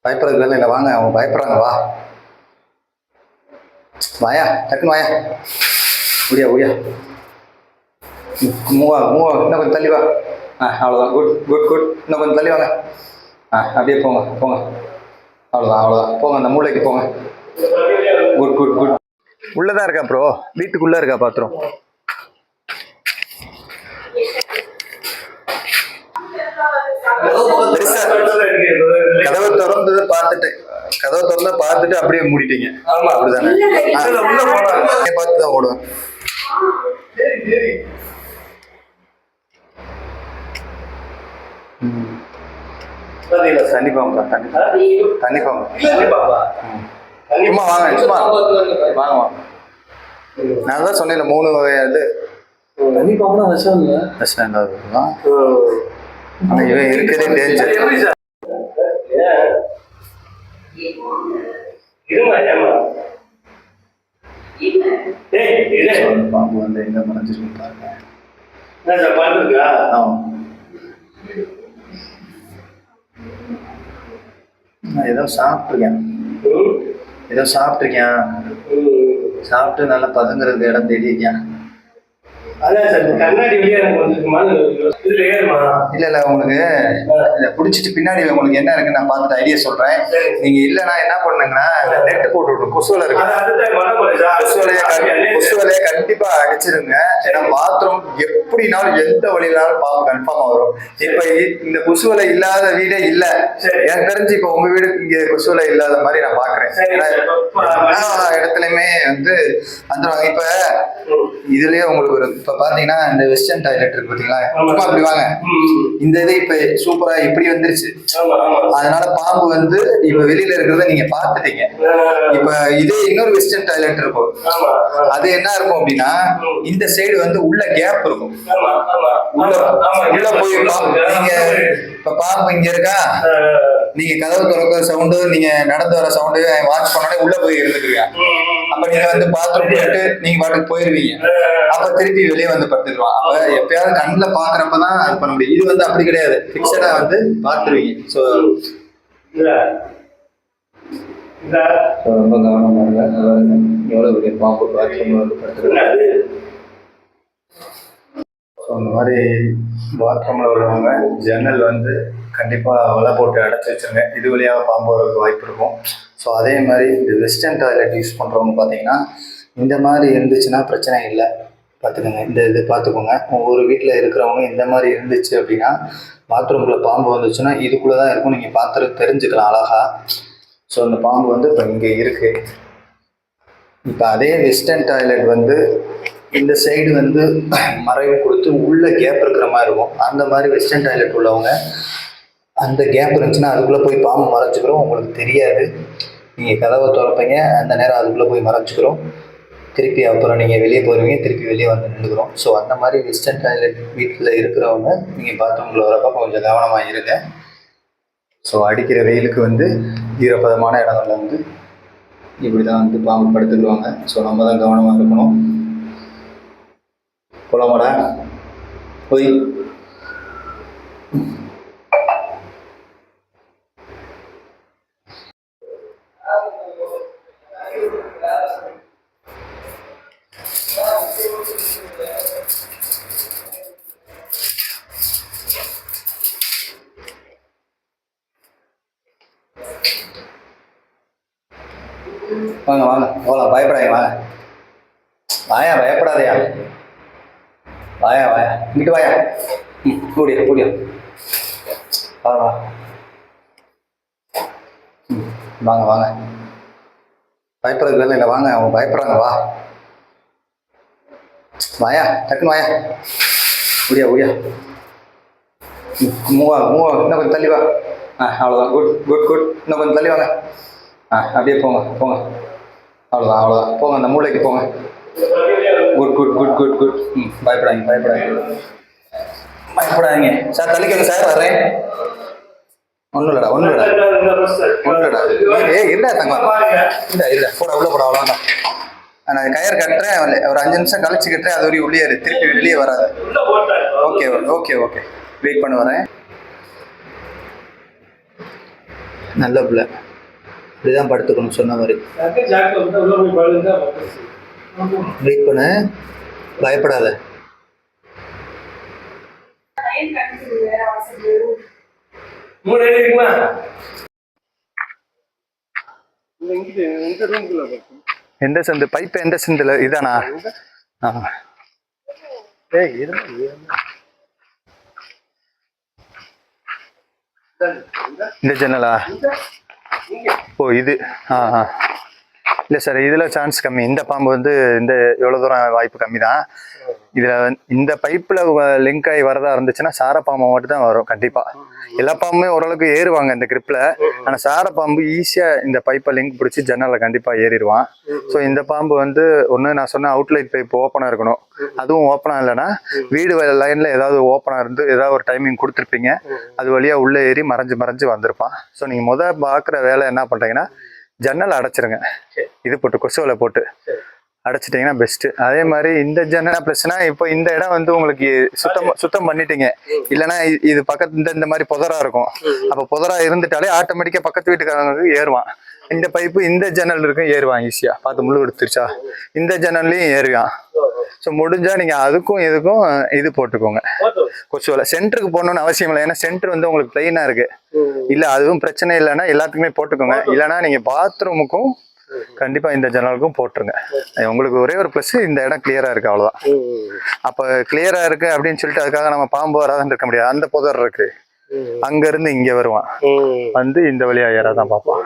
பயப்படுறதுல இல்லை, வாங்க. அவங்க பயப்படுறாங்க, வா வாயா, டக்குன்னு வாயா. முடியா முடியா, மூவா மூவா, இன்னும் கொஞ்சம் தள்ளி வா. அவ்வளோதான், குட் குட் குட். இன்னும் கொஞ்சம் தள்ளி வாங்க. அப்படியே போங்க போங்க. அவ்வளோதான் அவ்வளோதான், போங்க அந்த மூளைக்கு போங்க. Good good good. உள்ளதான் இருக்கா ப்ரோ, வீட்டுக்குள்ளே இருக்கா பாத்திரம். கதவை திறந்து பார்த்துட்டு அப்படியே மூடிட்டீங்க. அப்படிதானே? பார்த்துதான் ஓடுவேன். தண்ணி பாம்பா, தண்ணி பாம்பா. சும்மா வாங்க, சும்மா வாங்க வாங்க. நான் தான் சொன்னேன் 3 வகையாது தண்ணி பாம்புனா விஷம் இல்லை, விஷம் இல்லாததுதான். இவன் இருக்கிறதே டேஞ்சர். பாம்பு வந்து எங்க மறைஞ்சிருக்கு பாருங்க. நான் ஏதோ சாப்பிட்டுருக்கேன், சாப்பிட்டு நல்லா பதுங்கிறதுக்கு இடம் தேடிருக்கேன். கண்ணாடி வெளியே இல்ல உங்களுக்கு இதை பிடிச்சிட்டு பின்னாடி உங்களுக்கு என்ன இருக்குன்னு நான் பார்த்துட்டு ஐடியா சொல்றேன். நீங்க இல்லைன்னா என்ன பண்ணுங்கன்னா நெட் போட்டு விட்டு கொசுவலை இருக்கு, கொசுவலையே கண்டிப்பா அடிச்சிருங்க. ஏன்னா பாத்ரூம் எப்படினாலும் எந்த வழியினாலும் பாம்பு கன்ஃபார்மா வரும். இப்ப இந்த கொசுவலை இல்லாத வீடே இல்ல எனக்கு தெரிஞ்சு. இப்ப உங்க வீடு இங்க கொசுவலை இல்லாத மாதிரி நான் பாக்குறேன். இடத்துலயுமே வந்து வந்துருவாங்க. இப்ப இதுலயே உங்களுக்கு ஒரு இப்ப பாத்தீங்கன்னா இந்த வெஸ்டர்ன் டாய்லெட் இருக்கு பாத்தீங்களா, அப்படி வாங்க. இந்த இது இப்ப சூப்பரா இப்படி வந்துருச்சு. அதனால பாம்பு வந்து இப்ப வெளியில இருக்கிறத நீங்க பாத்துட்டீங்க. இப்ப இதே இன்னொரு வெஸ்டர்ன் டாய்லெட் இருக்கும், அது என்ன இருக்கும் அப்படின்னா இந்த சைடு வந்து உள்ள கேப் இருக்கும். உள்ள போய் நீங்க இப்ப பாம்பு இங்க இருக்கா, நீங்க கதவு திறக்கிற சவுண்டு, நீங்க நடந்து வர சவுண்டு வாட்ச் பண்ணோட உள்ள போய் இருந்துக்குறீங்க. அப்ப நீங்க வந்து பாத்ரூம் போயிட்டு நீங்க பாட்டுக்கு போயிருவீங்க. அப்ப திருப்பி வெளியே வந்து படுத்துக்குவான். அப்ப எப்பயாவது கண்ணில் பாக்குறப்பதான் அது பண்ண முடியும். இது வந்து அப்படி கிடையாது, பிக்சடா வந்து பாத்துருவீங்க. ஸோ ரொம்ப கவனமா இருங்க. எவ்வளவு பெரிய பாம்பு பாத்ரூம்ல வந்து படுத்துருக்காங்க. ஸோ அந்த மாதிரி பாத்ரூம்ல உள்ளவங்க ஜன்னல் வந்து கண்டிப்பாக வலை போட்டு அடைச்சி வச்சுருங்க. இது வழியாக பாம்பு வரதுக்கு வாய்ப்பு இருக்கும். ஸோ அதே மாதிரி இந்த வெஸ்டர்ன் டாய்லெட் யூஸ் பண்ணுறவங்க பார்த்தீங்கன்னா இந்த மாதிரி இருந்துச்சுன்னா பிரச்சனை இல்லை, பார்த்துக்கோங்க. இந்த இது பார்த்துக்கோங்க. ஒவ்வொரு வீட்டில் இருக்கிறவங்க இந்த மாதிரி இருந்துச்சு அப்படின்னா பாத்ரூம்குள்ளே பாம்பு வந்துச்சுன்னா இதுக்குள்ளே தான் இருக்கும், நீங்கள் பார்த்து தெரிஞ்சுக்கலாம் அழகா. ஸோ அந்த பாம்பு வந்து இப்போ இங்கே இருக்குது. இப்போ அதே வெஸ்டர்ன் டாய்லெட் வந்து இந்த சைடு வந்து மறைவு கொடுத்து உள்ள கேப் இருக்கிற மாதிரி இருக்கும். அந்த மாதிரி வெஸ்டர்ன் டாய்லெட் உள்ளவங்க அந்த கேப் இருந்துச்சுன்னா அதுக்குள்ளே போய் பாம்பு மறைச்சிக்கிறோம், உங்களுக்கு தெரியாது. நீங்கள் கதவை திறப்பீங்க, அந்த நேரம் அதுக்குள்ளே போய் மறைச்சிக்கிறோம். திருப்பி அப்புறம் நீங்கள் வெளியே போயிருவீங்க, திருப்பி வெளியே வந்து நின்றுக்கிறோம். ஸோ அந்த மாதிரி வெஸ்டர்ன் டாய்லெட் வீட்டில் இருக்கிறவங்க நீங்கள் பாத்ரூமில் வரப்போ கொஞ்சம் கவனமாக இருங்க. ஸோ அடிக்கிற வெயிலுக்கு வந்து ஈரப்பதமான இடங்கள்ல வந்து இப்படி தான் வந்து பாம்பு படுத்துக்குவாங்க. ஸோ நம்ம தான் கவனமாக இருக்கணும். போலாமாடா போய் வாங்க வாங்க போகலாம், பயப்படாதீங்க, வாங்க வாயா, பயப்படாதையா, வாயா வாயா, இங்கிட்டு வாயா. கூடிய கூடிய வா வா. வாங்க வாங்க, பயப்படுறதுல இல்லை, வாங்க. அவங்க பயப்படுறாங்க, வா வாயா, டக்குன்னு வாயா. முடியா முடியா, மூவா மூவா, இன்னும் கொஞ்சம் தள்ளி வா. அவ்வளோதான், குட் குட் குட். இன்னும் கொஞ்சம் தள்ளி வாங்க. அப்படியே போங்க போங்க. அவ்வளோதான் அவ்வளோதான், போங்க அந்த மூளைக்கு போங்க. Good good good good good. பயப்படாதீங்க பயப்படாதீங்க சார். தள்ளிக்கங்க சார், வர்றேன். ஒன்றும் இல்லைடா. இல்லை தங்கம், இல்லை போட உள்ள போட, அவ்வளோதான். நான் கயிறு கட்டுறேன், ஒரு 5 நிமிஷம் கழிச்சு கட்டுறேன். அது வரையும் உள்ளே திருப்பி வெளியே வராது. ஓகே ஓகே ஓகே, வெயிட் பண்ண வரேன். நல்ல பிள்ளை. இப்படிதான் படுத்துக்கணும் சொன்ன மாதிரி. வெயிட் பண்ணு, பயப்படாத. எந்த சந்து பைப் எந்த சந்துல இதானா? இந்த ஜன்னலா? ஓ இது இல்லை சார், இதில் சான்ஸ் கம்மி. இந்த பாம்பு வந்து இந்த எவ்வளோ தூரம் வாய்ப்பு கம்மி தான். இதில் இந்த பைப்பில் லிங்க் ஆகி வரதா இருந்துச்சுன்னா சார பாம்பு மட்டும் தான் வரும் கண்டிப்பாக. எல்லா பாம்புமே ஓரளவுக்கு ஏறுவாங்க இந்த கிரிப்பில். ஆனால் சார பாம்பு ஈஸியாக இந்த பைப்பை லிங்க் பிடிச்சி ஜன்னலில் கண்டிப்பாக ஏறிடுவான். ஸோ இந்த பாம்பு வந்து ஒன்று நான் சொன்ன அவுட்லைட் பைப் ஓப்பனாக இருக்கணும். அதுவும் ஓப்பனாக இல்லைன்னா வீடு லைனில் ஏதாவது ஓப்பனாக இருந்து ஏதாவது ஒரு டைமிங் கொடுத்துருப்பீங்க, அது வழியாக உள்ளே ஏறி மறைஞ்சு வந்திருப்பான். ஸோ நீங்கள் பார்க்குற வேலை என்ன பண்ணுறீங்கன்னா, ஜன்னல் அடைச்சிருங்க. இது போட்டு கொசுவலை போட்டு அடைச்சிட்டிங்கன்னா பெஸ்ட்டு. அதே மாதிரி இந்த ஜன்னல் ப்ளஸ்னா இப்போ இந்த இடம் வந்து உங்களுக்கு சுத்தம் பண்ணிட்டீங்க. இல்லைன்னா இது பக்கத்து இந்த மாதிரி புதரா இருக்கும். அப்போ புதரா இருந்துட்டாலே ஆட்டோமேட்டிக்காக பக்கத்து வீட்டுக்காரங்களுக்கு ஏறுவான். இந்த பைப்பு இந்த ஜன்னல் இருக்கும், ஏறுவான் ஈஸியாக. பார்த்து முள்ளு எடுத்துருச்சா, இந்த ஜன்னல்லையும் ஏறுவான். ஸோ முடிஞ்சால் நீங்கள் அதுக்கும் இதுக்கும் இது போட்டுக்கோங்க கொசுவலை. சென்டருக்கு போடணும்னு அவசியம் இல்லை, ஏன்னா சென்டர் வந்து உங்களுக்கு பிளெயினாக இருக்கு. இல்லை அதுவும் பிரச்சனை இல்லைன்னா எல்லாத்துக்குமே போட்டுக்கோங்க. இல்லைன்னா நீங்கள் பாத்ரூமுக்கும் கண்டிப்பாக இந்த ஜன்னலுக்கும் போட்டுருங்க. உங்களுக்கு ஒரே ஒரு ப்ளஸ், இந்த இடம் கிளியராக இருக்குது, அவ்வளோதான். அப்போ கிளியராக இருக்குது அப்படின்னு சொல்லிட்டு அதுக்காக நம்ம பாம்பு வராதுன்னு இருக்க முடியாது. அந்த புதர் இருக்கு, அங்கேருந்து இங்கே வருவான், வந்து இந்த வழியாக ஏறாதான் பார்ப்பான்.